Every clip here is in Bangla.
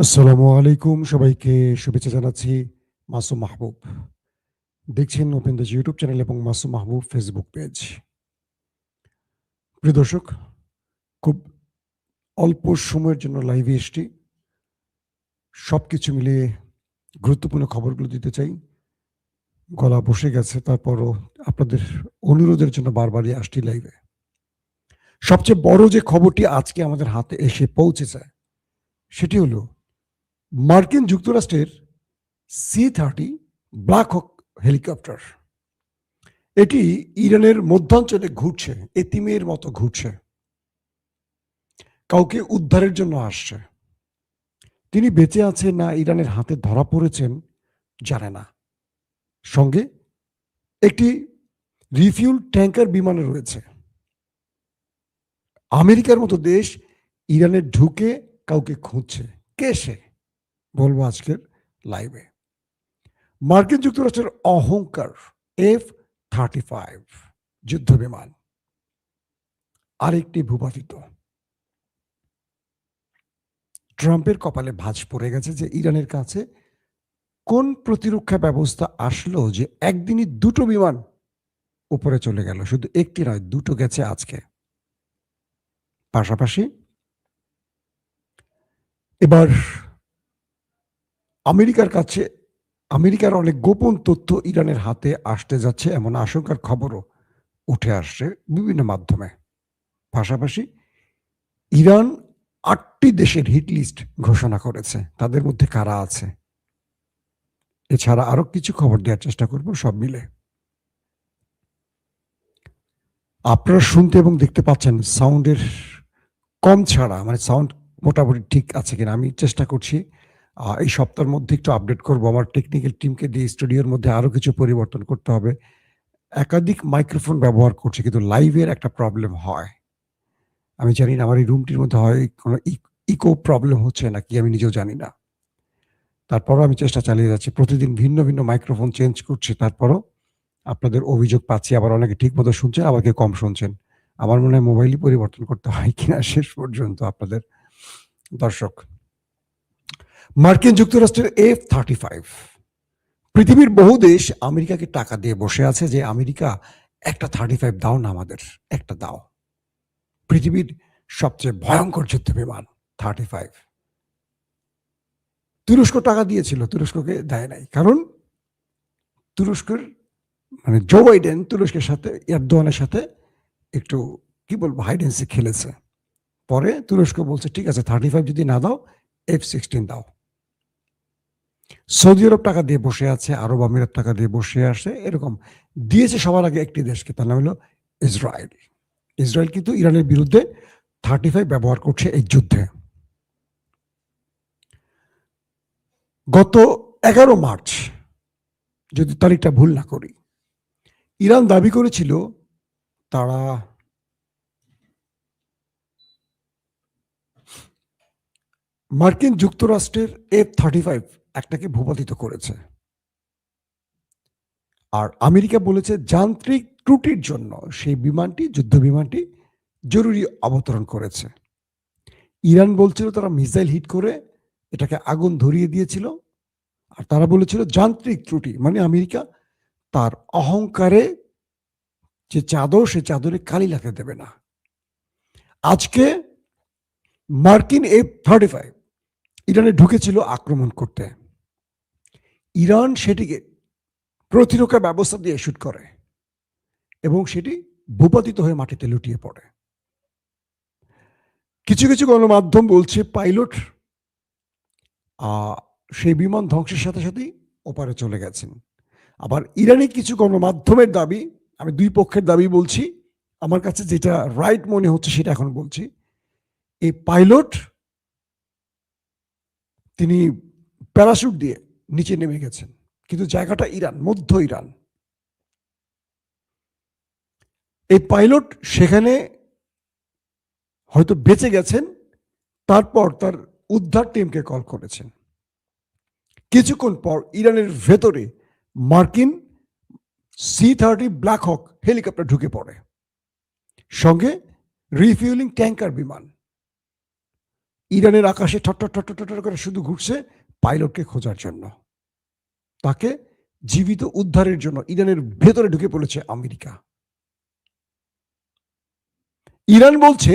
আসসালামু আলাইকুম, সবাইকে শুভেচ্ছা জানাচ্ছি। মাসুম মাহবুব দেখছেন ওপেন দ্য ইউটিউব চ্যানেল এবং মাসুম মাহবুব ফেসবুক পেজ। প্রিয় দর্শক, খুব অল্প সময়ের জন্য লাইভে এসছি। সবকিছু মিলিয়ে গুরুত্বপূর্ণ খবরগুলো দিতে চাই। গলা বসে গেছে, তারপরও আপনাদের অনুরোধের জন্য বারবারই আসছি লাইভে। সবচেয়ে বড় যে খবরটি আজকে আমাদের হাতে এসে পৌঁছেছে সেটি হলো মার্কিন যুক্তরাষ্ট্রের C-30 ব্ল্যাক হক হেলিকপ্টার। এটি ইরানের মধ্যাঞ্চলে ঘুরছে, এতিমের মতো ঘুরছে, কাউকে উদ্ধারের জন্য আসছে। তিনি বেঁচে আছেন না ইরানের হাতে ধরা পড়েছেন জানে না। সঙ্গে একটি রিফিউল ট্যাঙ্কার বিমানে রয়েছে। আমেরিকার মতো দেশ ইরানে ঢুকে কাউকে খুঁজছে। কে সে? বলবো আজকের লাইভে। মার্কিন যুক্তরাষ্ট্রের অহংকার F-35 যুদ্ধ বিমান আরেকটি ভূপাতিত। ট্রাম্পের কপালে ভাঁজ পড়ে গেছে যে ইরানের কাছে কোন প্রতিরক্ষা ব্যবস্থা আসলো যে একদিনই দুটো বিমান উপরে চলে গেল। শুধু একটি নয়, দুটো গেছে আজকে। পাশাপাশি এবার আমেরিকার অনেক গোপন তথ্য ইরানের হাতে আসতে যাচ্ছে এমন আশঙ্কার খবরও উঠে আসছে বিভিন্ন মাধ্যমে। পাশাপাশি ইরান 8টি দেশের হিট লিস্ট ঘোষণা করেছে, তাদের মধ্যে কারা আছে। এছাড়া আরো কিছু খবর দেওয়ার চেষ্টা করব সব মিলে। আপনারা শুনতে এবং দেখতে পাচ্ছেন সাউন্ডের কম ছাড়া, মানে সাউন্ড মোটামুটি ঠিক আছে কিনা আমি চেষ্টা করছি। এই সপ্তাহের মধ্যে একটু আপডেট করব। আমার টেকনিক্যাল টিমকে দিয়ে স্টুডিওর মধ্যে আরো কিছু পরিবর্তন করতে হবে। একাধিক মাইক্রোফোন ব্যবহার করছি, কিন্তু লাইভের একটা প্রবলেম হয়। আমি জানি না আমার এই রুমটির মধ্যে হয় কোনো ইকো প্রবলেম হচ্ছে নাকি, আমি নিজেও জানি না। তারপরও আমি চেষ্টা চালিয়ে যাচ্ছি। প্রতিদিন ভিন্ন ভিন্ন মাইক্রোফোন চেঞ্জ করছি, তারপরও আপনাদের অভিযোগ পাচ্ছি। আবার অনেকে ঠিক মতো শুনছেন, আবার কেউ কম শুনছেন। আমার মনে হয় মোবাইলই পরিবর্তন করতে হয় কিনা শেষ পর্যন্ত আপনাদের। দর্শক, মার্কিন যুক্তরাষ্ট্রের F-35, পৃথিবীর বহু দেশ আমেরিকাকে টাকা দিয়ে বসে আছে যে আমেরিকা একটা 35 দাও না, আমাদের একটা দাও। পৃথিবীর সবচেয়ে ভয়ঙ্কর যুদ্ধ বিমান 35। তুরস্ক টাকা দিয়েছিল, তুরস্ককে দেয় নাই, কারণ তুরস্কের মানে জো বাইডেন তুরস্কের সাথে এরদোয়ানের সাথে একটু কি বলবো হাইড এন্ড সিক খেলেছে। পরে তুরস্ক বলছে ঠিক আছে 35 যদি না দাও F-16 দাও। সৌদি আরব টাকা দিয়ে বসে আছে, আরব আমিরাত টাকা দিয়ে বসে আসে, এরকম দিয়েছে সবার আগে একটি দেশকে, তার নাম হলো ইসরায়েল। ইসরায়েল কিন্তু ইরানের বিরুদ্ধে 35 ব্যবহার করছে এই যুদ্ধে। গত 11 মার্চ, যদি তারিখটা ভুল না করি, ইরান দাবি করেছিল তারা মার্কিন যুক্তরাষ্ট্রের F-35 একটাকে ভূপাতিত করেছে। আর আমেরিকা বলেছে যান্ত্রিক ত্রুটির জন্য সেই বিমানটি, যুদ্ধ বিমানটি জরুরি অবতরণ করেছে। ইরান বলছিল তারা মিসাইল হিট করে এটাকে আগুন ধরিয়ে দিয়েছিল, আর তারা বলেছিল যান্ত্রিক ত্রুটি। মানে আমেরিকা তার অহংকারে যে চাদর, সে চাদরে কালি লাগতে দেবে না। আজকে মার্কিন F-35 ইরানে ঢুকেছিল আক্রমণ করতে। ইরান সেটিকে প্রতিরক্ষা ব্যবস্থা দিয়ে শুট করে এবং সেটি ভূপাতিত হয়ে মাটিতে লুটিয়ে পড়ে। কিছু কিছু গণমাধ্যম বলছে পাইলট সেই বিমান ধ্বংসের সাথে সাথেই ওপারে চলে গেছেন। আবার ইরানি কিছু গণমাধ্যমের দাবি, আমি দুই পক্ষের দাবি বলছি, আমার কাছে যেটা রাইট মনে হচ্ছে সেটা এখন বলছি। এই পাইলট তিনি প্যারাশুট দিয়ে নিচে নেমে গেছেন, কিন্তু জায়গাটা ইরান, মধ্য ইরান। এই পাইলট সেখানে হয়তো বেঁচে গেছেন, তারপর তার উদ্ধার টিমকে কল করেছেন। কিছুক্ষণ পর ইরানের ভেতরে মার্কিন C-30 ব্ল্যাক হক হেলিকপ্টার ঢুকে পড়ে, সঙ্গে রিফিউলিং ট্যাঙ্কার বিমান। ইরানের আকাশে ঠট্টর ঠট্টর ঠট্টর করে শুধু ঘুরছে পাইলটকে খোঁজার জন্য। তাকে জীবিত উদ্ধারের জন্য ইরানের ভেতরে ঢুকে পড়েছে আমেরিকা। ইরান বলছে,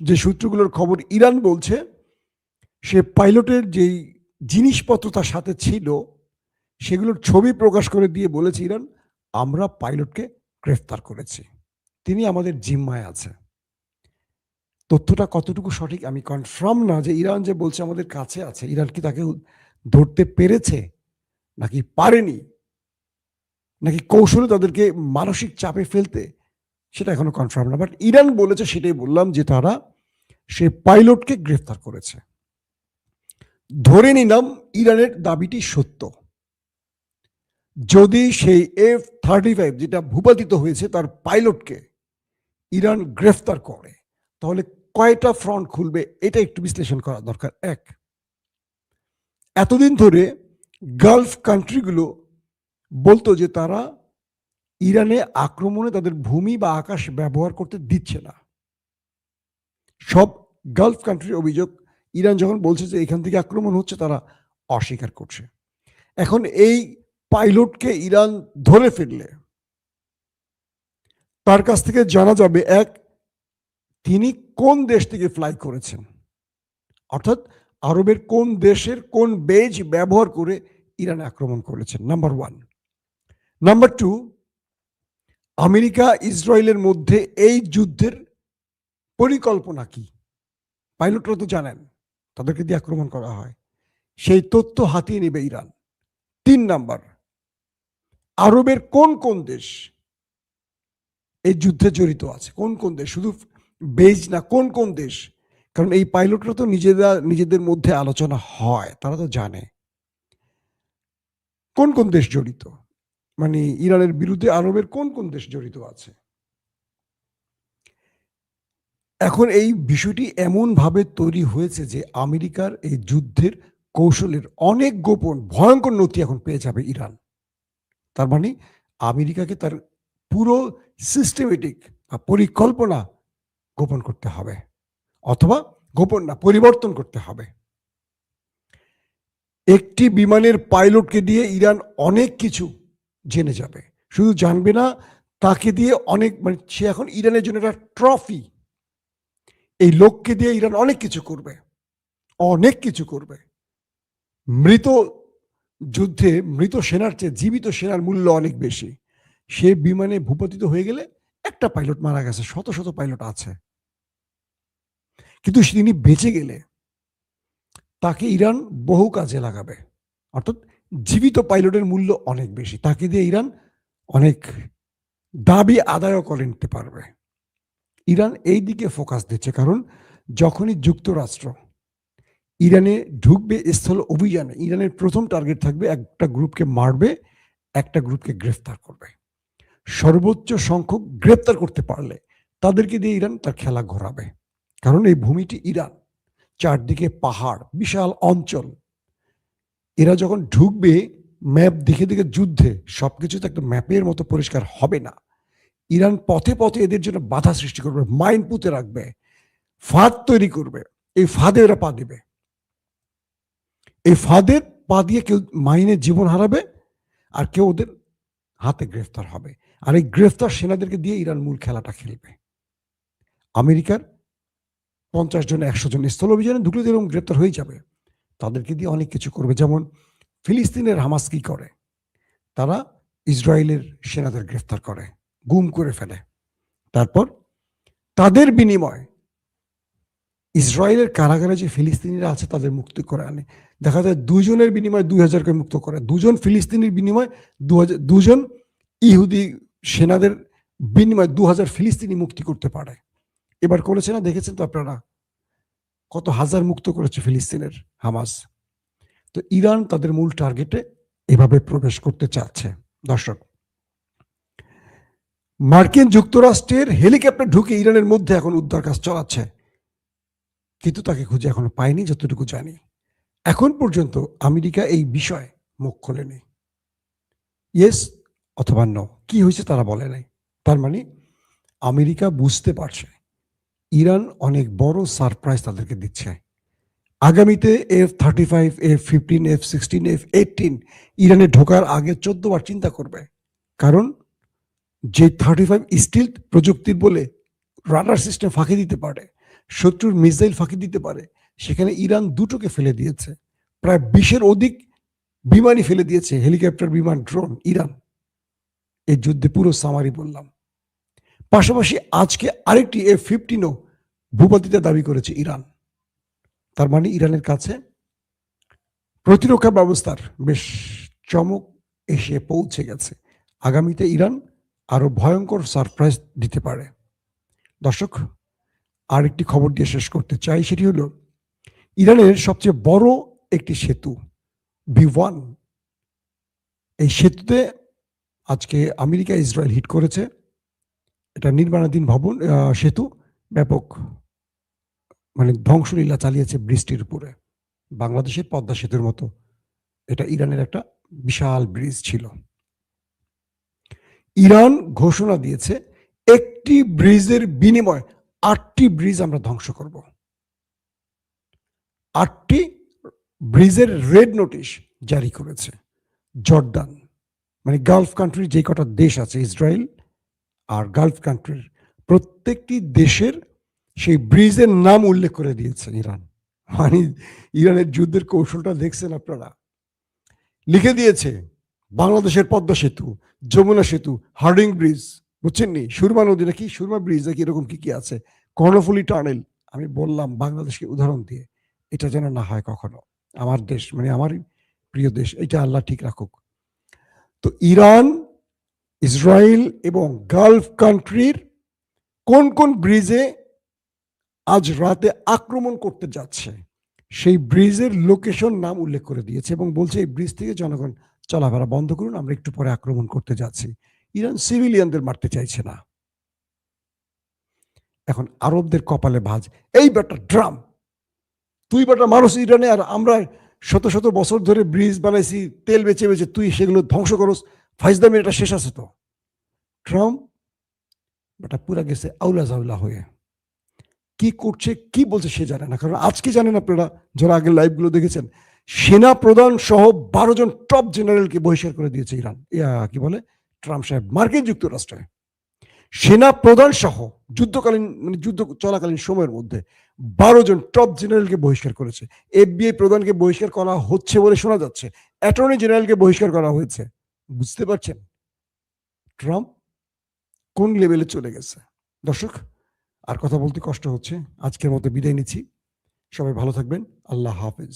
যে সূত্রগুলোর খবর, ইরান বলছে সে পাইলটের যেই জিনিসপত্র তার সাথে ছিল সেগুলোর ছবি প্রকাশ করে দিয়ে বলেছে ইরান, আমরা পাইলটকে গ্রেফতার করেছি, তিনি আমাদের জিম্মায় আছে। তথ্যটা কতটুকু সঠিক আমি কনফার্ম না, যে ইরান যে বলছে আমাদের কাছে আছে, ইরান কি তাকে ধরতে পেরেছে নাকি পারেনি, নাকি কৌশলে তাদেরকে মানসিক চাপে ফেলতে, সেটা এখনো কনফার্ম না। বাট ইরান বলেছে, সেটাই বললাম, যে তারা সে পাইলটকে গ্রেফতার করেছে। ধরে নিলাম ইরানের দাবিটি সত্য। যদি সেই F-35 যেটা ভূপাতিত হয়েছে তার পাইলটকে ইরান গ্রেফতার করে, তাহলে কয়টা ফ্রন্ট খুলবে এটা একটু বিশ্লেষণ করা দরকার। এক, এতদিন ধরে গালফ কান্ট্রিগুলো বলতো যে তারা ইরানে আক্রমণে তাদের ভূমি বা আকাশ ব্যবহার করতে দিচ্ছে না। সব গালফ কান্ট্রির অভিযোগ, ইরান যখন বলছে যে এখান থেকে আক্রমণ হচ্ছে, তারা অস্বীকার করছে। এখন এই পাইলটকে ইরান ধরে ফেললে তার কাছ থেকে জানা যাবে, এক, তিনি কোন দেশ থেকে ফ্লাই করেছেন, অর্থাৎ আরবের কোন দেশের কোন বেজ ব্যবহার করে ইরানে আক্রমণ করেছেন, number one. Number two, America ইসরায়েলের মধ্যে এই যুদ্ধের পরিকল্পনা কি, পাইলটরা তো জানেন তাদেরকে দিয়ে আক্রমণ করা হয়, সেই তথ্য হাতিয়ে নেবে ইরান। তিন নাম্বার, আরবের কোন কোন দেশ এই যুদ্ধে জড়িত আছে, কোন কোন দেশ, শুধু বেজ না, কোন কোন দেশ, কারণ এই পাইলটরা তো নিজেদের মধ্যে আলোচনা হয়, তারা তো জানে কোন কোন দেশ জড়িত, মানে ইরানের বিরুদ্ধে আরবের কোন কোন দেশ জড়িত আছে। এখন এই বিষয়টি এমন ভাবে তৈরি হয়েছে যে আমেরিকার এই যুদ্ধের কৌশলের অনেক গোপন ভয়ঙ্কর নথি এখন পেয়ে যাবে ইরান। তার মানে আমেরিকাকে তার পুরো সিস্টেমেটিক বা পরিকল্পনা গোপন করতে হবে, অথবা গোপন না, পরিবর্তন করতে হবে। একটি বিমানের পাইলটকে দিয়ে ইরান অনেক কিছু জেনে যাবে, শুধু জানবে না, তাকে দিয়ে অনেক, মানে সে এখন ইরানের জন্য একটা ট্রফি। এই লোককে দিয়ে ইরান অনেক কিছু করবে, অনেক কিছু করবে। মৃত যুদ্ধে মৃত সেনার চেয়ে জীবিত সেনার মূল্য অনেক বেশি। সে বিমানে ভূপাতিত হয়ে গেলে, একটা পাইলট মারা গেছে, শত শত পাইলট আছে, কিন্তু তিনি বেঁচে গেলে তাকে ইরান বহু কাজে লাগাবে, অর্থাৎ জীবিত পাইলটের মূল্য অনেক বেশি, তাকে দিয়ে ইরান অনেক দাবি আদায়ও করে নিতে পারবে। ইরান এই দিকে ফোকাস দিচ্ছে, কারণ যখনই যুক্তরাষ্ট্র ইরানে ঢুকবে স্থল অভিযানে, ইরানের প্রথম টার্গেট থাকবে একটা গ্রুপকে মারবে, একটা গ্রুপকে গ্রেফতার করবে। সর্বোচ্চ সংখ্যক গ্রেফতার করতে পারলে তাদেরকে দিয়ে ইরান তার খেলা ঘোরাবে, কারণ এই ভূমিটি ইরান, চারদিকে পাহাড়, বিশাল অঞ্চল। এরা যখন ঢুকবে, ম্যাপ দেখে দেখে যুদ্ধে সবকিছু তো একটা ম্যাপের মতো পরিষ্কার হবে না। ইরান পথে পথে এদের জন্য বাধা সৃষ্টি করবে, মাইন পুঁতে রাখবে, ফাঁদ তৈরি করবে, এই ফাঁদে এরা পা দিবে, এই ফাঁদের পা দিয়ে কেউ মাইনে জীবন হারাবে, আর কেউ ওদের হাতে গ্রেফতার হবে। আর এই গ্রেফতার সেনাদেরকে দিয়ে ইরান মূল খেলাটা খেলবে। আমেরিকার 50 জন 100 জন স্থল অভিযানে ঢুকলে এরকম গ্রেফতার হয়ে যাবে, তাদেরকে দিয়ে অনেক কিছু করবে। যেমন ফিলিস্তিনের হামাস কি করে, তারা ইসরায়েলের সেনাদের গ্রেফতার করে, গুম করে ফেলে, তারপর তাদের বিনিময় ইসরায়েলের কারাগারে যে ফিলিস্তিনিরা আছে তাদের মুক্তি করে আনে। দেখা যায় 2 জনের বিনিময়ে 2000কে মুক্ত করে, 2 জন ফিলিস্তিনির বিনিময়ে 2 জন ইহুদি সেনাদের বিনিময়ে 2000 ফিলিস্তিনি মুক্তি করতে পারে। এবার করেছে না, দেখেছেন তো আপনারা, কত হাজার মুক্ত করেছে ফিলিস্তিনের হামাস। তো ইরান তাদের মূল টার্গেটে এভাবে প্রবেশ করতে চাচ্ছে। দর্শক, মার্কিন যুক্তরাষ্ট্রের হেলিকপ্টার ঢুকে ইরানের মধ্যে এখন উদ্ধার কাজ চালাচ্ছে, কিন্তু তাকে খুঁজে এখনো পায়নি যতটুকু জানি। এখন পর্যন্ত আমেরিকা এই বিষয়ে মুখ খোলেনি, ইয়েস অথবা নো, কি হয়েছে তারা বলে নাই। তার মানে আমেরিকা বুঝতে পারছে ইরান অনেক বড় সারপ্রাইজ তাদেরকে দিচ্ছে। আগামীতে F-35, F-15, F-16, F-18 ইরানে ঢোকার আগে 14 বার চিন্তা করবে। কারণ যে 35 স্টিলথ প্রযুক্তির বলে রাডার সিস্টেম ফাঁকি দিতে পারে, শত্রুর মিসাইল ফাঁকি দিতে পারে, সেখানে ইরান দুটোকে ফেলে দিয়েছে। প্রায় 20-এর অধিক বিমানই ফেলে দিয়েছে, হেলিকপ্টার, বিমান, ড্রোন ইরান। এই যুদ্ধে পুরো সামারি বললাম। পাশাপাশি আজকে আরেকটি F-15ও ভূপাতিতা দাবি করেছে ইরান। তার মানে ইরানের কাছে প্রতিরক্ষা ব্যবস্থার বেশ চমক এসে পৌঁছে গেছে। আগামীতে ইরান আরো ভয়ঙ্কর সারপ্রাইজ দিতে পারে। দর্শক, আরেকটি খবর দিয়ে শেষ করতে চাই, সেটি হলো ইরানের সবচেয়ে বড় একটি সেতু B1, এই সেতুতে আজকে আমেরিকা ইসরায়েল হিট করেছে। এটা নির্মাণাধীন ভবন সেতু ব্যাপক ধ্বংসলীলা চালিয়েছে বৃষ্টির উপরে। বাংলাদেশের পদ্মা সেতুর মতো এটা ইরানের একটা বিশাল ব্রিজ ছিল। ইরান ঘোষণা দিয়েছে একটি ব্রিজের বিনিময়ে 8টি ব্রিজ আমরা ধ্বংস করব। 8টি ব্রিজের রেড নোটিশ জারি করেছে জর্ডান, গালফ কান্ট্রির যে কটা দেশ আছে, ইসরায়েল আর গালফ কান্ট্রির প্রত্যেকটি দেশের সেই ব্রিজের নাম উল্লেখ করে দিয়েছে ইরান। ইরানের যুদ্ধের কৌশলটা দেখছেন আপনারা। লিখে দিয়েছে বাংলাদেশের পদ্মা সেতু, যমুনা সেতু, হার্ডিং ব্রিজ, বুঝছেন নি, সুরমা নদী নাকি সুরমা ব্রিজ নাকি এরকম কি কি আছে, কর্ণফুলী টানেল। আমি বললাম বাংলাদেশকে উদাহরণ দিয়ে, এটা যেন না হয় কখনো। আমার দেশ আমার প্রিয় দেশ, এটা আল্লাহ ঠিক রাখুক। তো ইরান, ইসরায়েল এবং গালফ কান্ট্রির কোন কোন ব্রিজে আজ রাতে আক্রমণ করতে যাচ্ছে সেই ব্রিজের লোকেশন নাম উল্লেখ করে দিয়েছে এবং বলছে এই ব্রিজ থেকে জনগণ চলাফেরা বন্ধ করুন, আমরা একটু পরে আক্রমণ করতে যাচ্ছি। ইরান সিভিলিয়ানদের মারতে চাইছে না। এখন আরবদের কপালে ভাঁজ, এই বেটা ড্রাম, তুই বেটা মানুষ ইরানে, আর আমরা শত শত বছর ধরে ব্রিজ বানাইছি তেল বেচে বেচে, তুই সেগুলো ধ্বংস করস, ফাইজদামি, এটা শেষ আছে তো। ট্রাম্প বেটা পুরা গেছে আউলা জাউলা হয়ে, কি করছে কি বলছে সে জানে না। কারণ আজকে জানেন আপনারা যারা আগের লাইভগুলো দেখেছেন, সেনা প্রধান সহ 12 জন টপ জেনারেলকে বহিষ্কার করে দিয়েছে ইরান, কি বলে ট্রাম্প সাহেব, মার্কিন যুক্তরাষ্ট্রে। সেনা প্রধান সহ যুদ্ধকালীন যুদ্ধ চলাকালীন সময়ের মধ্যে 12 জন টপ জেনারেলকে বহিষ্কার করেছে। FBI প্রধানকে বহিষ্কার করা হচ্ছে বলে শোনা যাচ্ছে, অ্যাটর্নি জেনারেলকে বহিষ্কার করা হয়েছে। বুঝতে পারছেন ট্রাম্প কোন লেভেলে চলে গেছে। দর্শক, আর কথা বলতে কষ্ট হচ্ছে, আজকের মতো বিদায় নিচ্ছি। সবাই ভালো থাকবেন, আল্লাহ হাফেজ।